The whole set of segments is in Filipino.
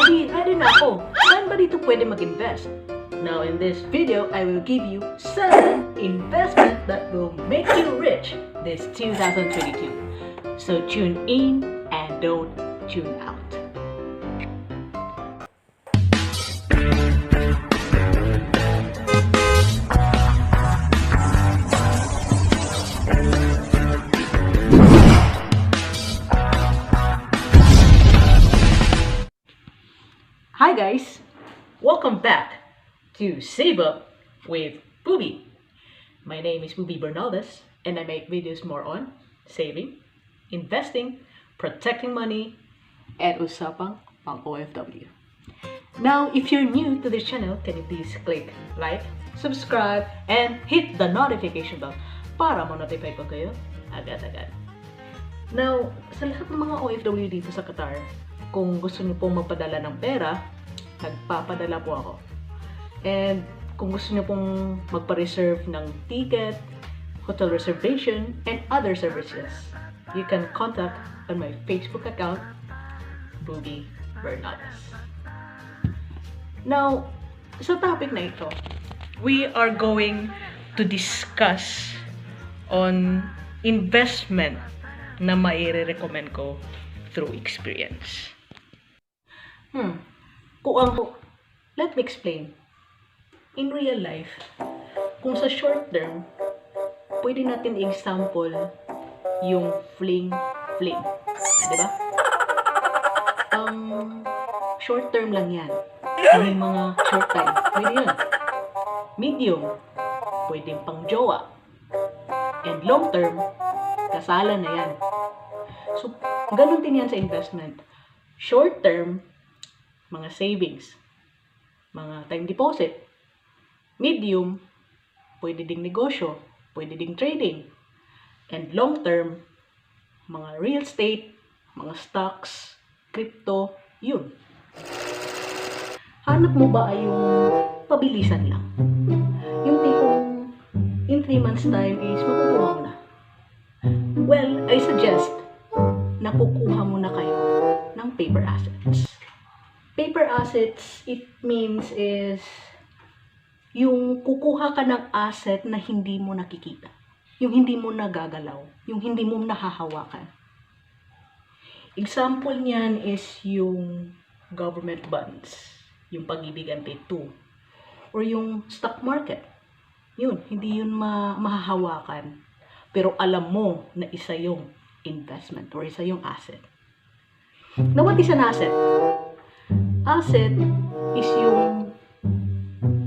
Di ready na ako. Saan ba dito pwede mag-invest? Now in this video, I will give you 7 investments that will make you rich this 2022. So tune in and don't tune out. Hi guys! Welcome back to Save Up with Bobbie. My name is Bobbie Bernaldez and I make videos more on saving, investing, protecting money, and usapang pang OFW. Now, if you're new to this channel, can you please click like, subscribe, and hit the notification bell para ma-notify ko kayo agad-agad. Now, sa lahat ng mga OFW dito sa Qatar, kung gusto niyo pong magpadala ng pera, nagpapadala po ako. And kung gusto niyo pong magpa-reserve ng ticket, hotel reservation, and other services, you can contact on my Facebook account, Bobbie Bernaldez. Now, sa topic na ito, we are going to discuss on investment na maire-recommend ko through experience. Let me explain. In real life, kung sa short term, pwede natin i-example yung fling-fling. Diba? Short term lang yan. Yung mga short time, pwede yun. Medium, pwede pang jowa. And long term, kasalan na yan. So, ganun din yan sa investment. Short term, mga savings, mga time deposit. Medium, pwede ding negosyo, pwede ding trading. And long term, mga real estate, mga stocks, crypto, yun. Hanap mo ba ay yung pabilisan lang? Yung tipong in 3 months time is makukuha mo na. Well, I suggest na kukuha mo na kayo ng paper assets. Paper assets, it means is yung kukuha ka ng asset na hindi mo nakikita. Yung hindi mo nagagalaw. Yung hindi mo nahahawakan. Example niyan is yung government bonds. Yung Pag-ibig Ante 2. Or yung stock market. Yun, hindi yun mahahawakan. Pero alam mo na isa yung investment or isa yung asset. Now, what is an asset? Asset is yung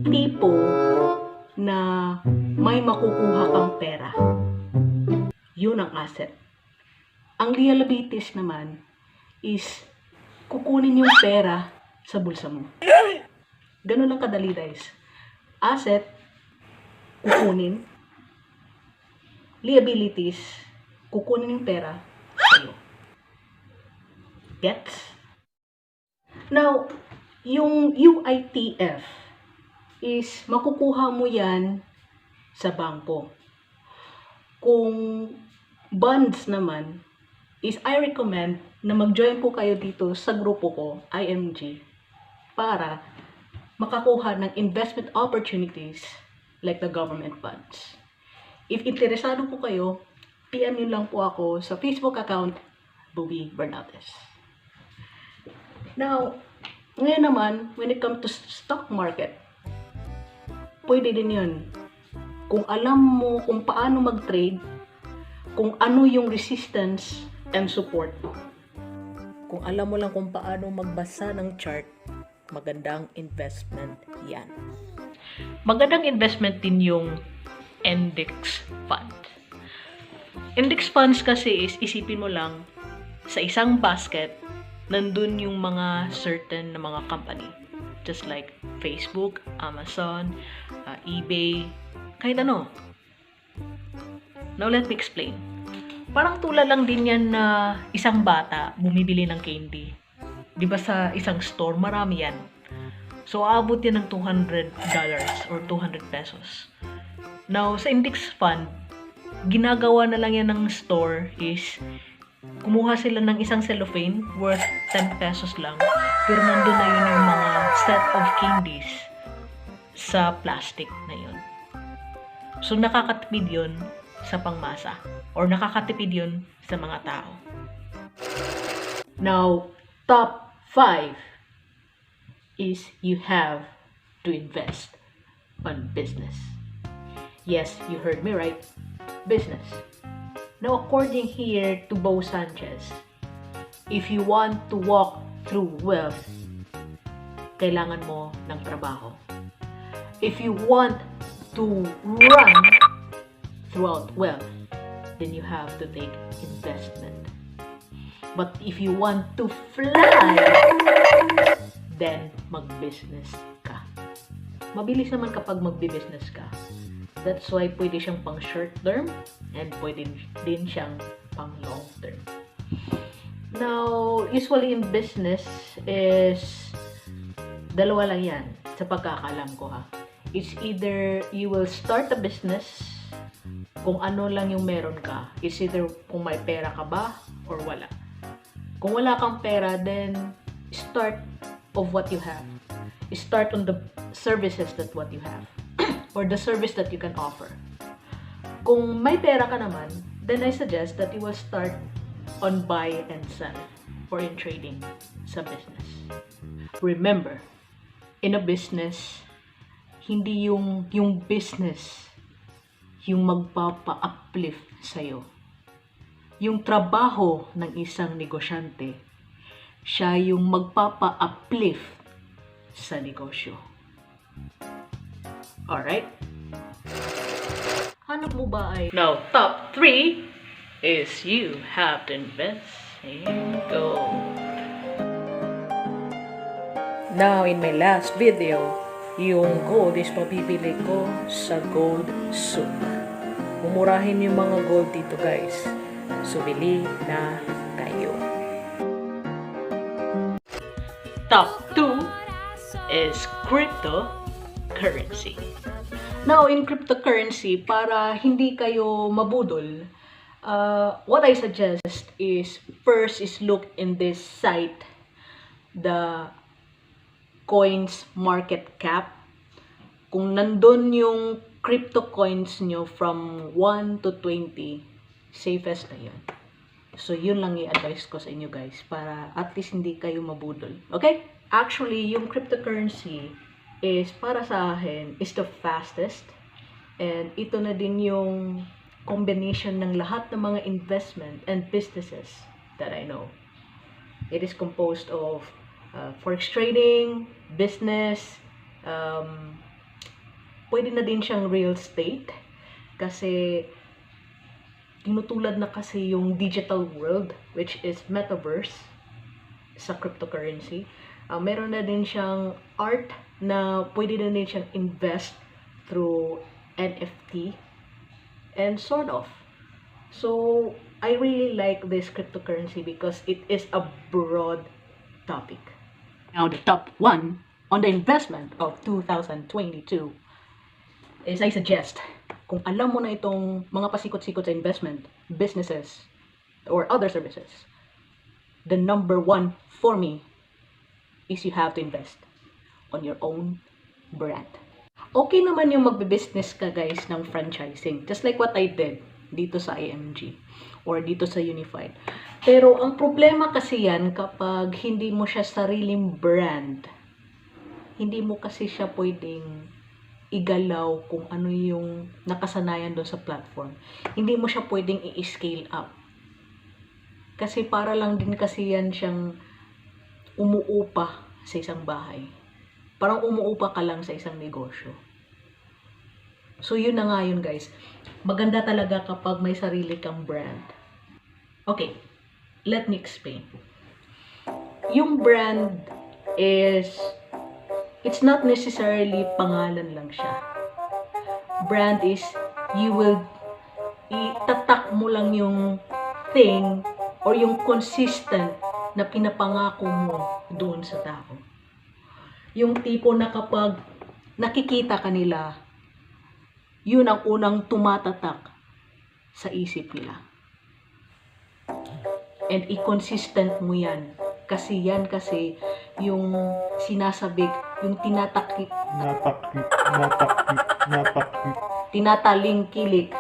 tipo na may makukuha kang pera. Yun ang asset. Ang liabilities naman is kukunin yung pera sa bulsa mo. Ganun lang kadali, guys. Asset, kukunin. Liabilities, kukunin yung pera sa'yo. Gets? Now, yung UITF is makukuha mo yan sa bangko. Kung bonds naman, is I recommend na mag-join po kayo dito sa grupo ko, IMG, para makakuha ng investment opportunities like the government bonds. If interesado po kayo, PM nyo lang po ako sa Facebook account, Bobbie Bernaldez. Now, ngayon naman, when it comes to stock market, pwede din yun. Kung alam mo kung paano mag-trade, kung ano yung resistance and support. Kung alam mo lang kung paano magbasa ng chart, magandang investment yan. Magandang investment din yung index fund. Index funds kasi is, isipin mo lang, sa isang basket, nandun yung mga certain na mga company. Just like Facebook, Amazon, eBay, kahit ano. Now, let me explain. Parang tulad lang din yan na isang bata bumibili ng candy. Di ba sa isang store, marami yan. So, aabot yan ng $200 or 200 pesos. Now, sa index fund, ginagawa na lang yan ng store is kumuha sila ng isang cellophane worth 10 pesos lang. Pero nandun na yun yung mga set of candies sa plastic na yun. So, nakakatipid yun sa pangmasa. Or nakakatipid yun sa mga tao. Now, top 5 is you have to invest on business. Yes, you heard me right. Business. Now, according here to Bo Sanchez, if you want to walk through wealth, kailangan mo ng trabaho. If you want to run throughout wealth, then you have to take investment. But if you want to fly, then mag-business ka. Mabilis naman kapag mag-business ka. That's why pwede siyang pang short term and pwede din siyang pang long term. Now, usually in business is dalawa lang yan sa pagkakalam ko ha. It's either you will start a business kung ano lang yung meron ka. It's either kung may pera ka ba or wala. Kung wala kang pera, then start of what you have. Start on the services that what you have or the service that you can offer. Kung may pera ka naman, then I suggest that you will start on buy and sell or in trading sa business. Remember, in a business, hindi yung business yung magpapa-uplift sa'yo. Yung trabaho ng isang negosyante, siya yung magpapa-uplift sa negosyo. Alright? Hanap mo ba ay... Now, top 3 is you have to invest in gold. Now, in my last video, yung gold is mabibili ko sa gold soup. Mumurahin yung mga gold dito guys. So, bili na kayo. Top 2 is cryptocurrency. Now, in cryptocurrency, para hindi kayo mabudol, what I suggest is, first is look in this site, the coins market cap. Kung nandun yung crypto coins nyo from 1 to 20, safest na yun. So, yun lang i-advise ko sa inyo guys, para at least hindi kayo mabudol. Okay? Actually, yung cryptocurrency is, para sa akin, is the fastest. And ito na din yung combination ng lahat ng mga investment and businesses that I know. It is composed of forex trading, business, pwede na din siyang real estate kasi tinutulad na kasi yung digital world, which is metaverse sa cryptocurrency. Meron na din siyang art na pwede na din siyang invest through NFT and sort of. So, I really like this cryptocurrency because it is a broad topic. Now, the top 1 on the investment of 2022 is, I suggest, kung alam mo na itong mga pasikot-sikot sa investment, businesses, or other services, the number 1 for me is you have to invest on your own brand. Okay naman yung magbe-business ka guys ng franchising, just like what I did dito sa IMG or dito sa Unified. Pero ang problema kasi yan kapag hindi mo siya sariling brand, hindi mo kasi siya pwedeng igalaw kung ano yung nakasanayan doon sa platform. Hindi mo siya pwedeng i-scale up. Kasi para lang din kasi yan siyang umuupa sa isang bahay. Parang umuupa ka lang sa isang negosyo. So yun na nga yun guys. Maganda talaga kapag may sarili kang brand. Okay, let me explain. Yung brand is, it's not necessarily pangalan lang siya. Brand is, you will itatak mo lang yung thing or yung consistent na pinapangako mo doon sa tao. Yung tipo na kapag nakikita ka nila, yun ang unang tumatatak sa isip nila. And i-consistent mo yan Kasi yan kasi yung sinasabik, yung tinatalingkilik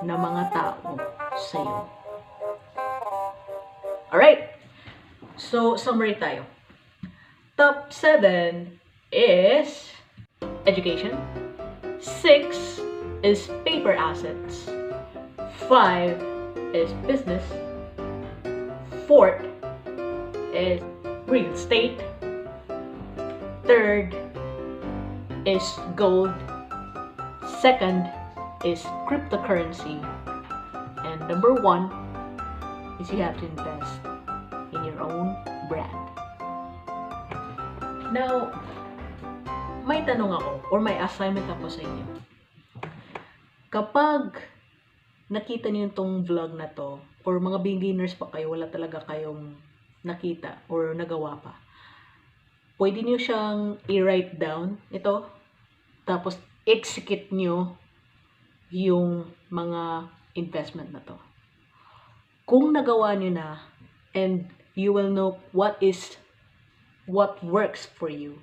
na mga tao sa'yo. Alright, so summary tayo. Top 7 is education. 6 is paper assets. 5 is business. 4th is real estate. 3rd is gold. 2nd is cryptocurrency. And number 1 is you have to invest in your own brand. Now, may tanong ako or may assignment ako sa inyo. Kapag nakita niyo itong vlog na to or mga beginners pa kayo, wala talaga kayong nakita or nagawa pa, pwede niyo siyang i-write down ito, tapos execute niyo yung mga investment na to. Kung nagawa niyo na, and you will know what works for you,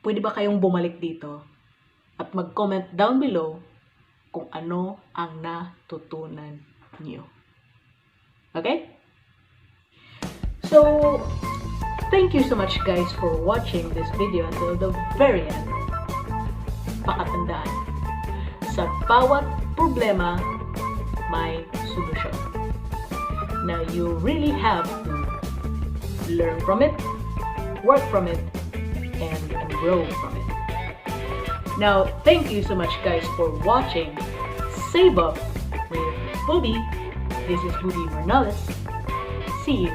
pwede ba kayong bumalik dito at mag-comment down below kung ano ang natutunan niyo. Okay? So, thank you so much guys for watching this video until the very end. Pakatandaan, sa bawat problema, may solusyon. Now, you really have to learn from it, work from it, and grow from it. Now, thank you so much guys for watching Save Up with Bobbie. This is Bobbie Bernaldez. See you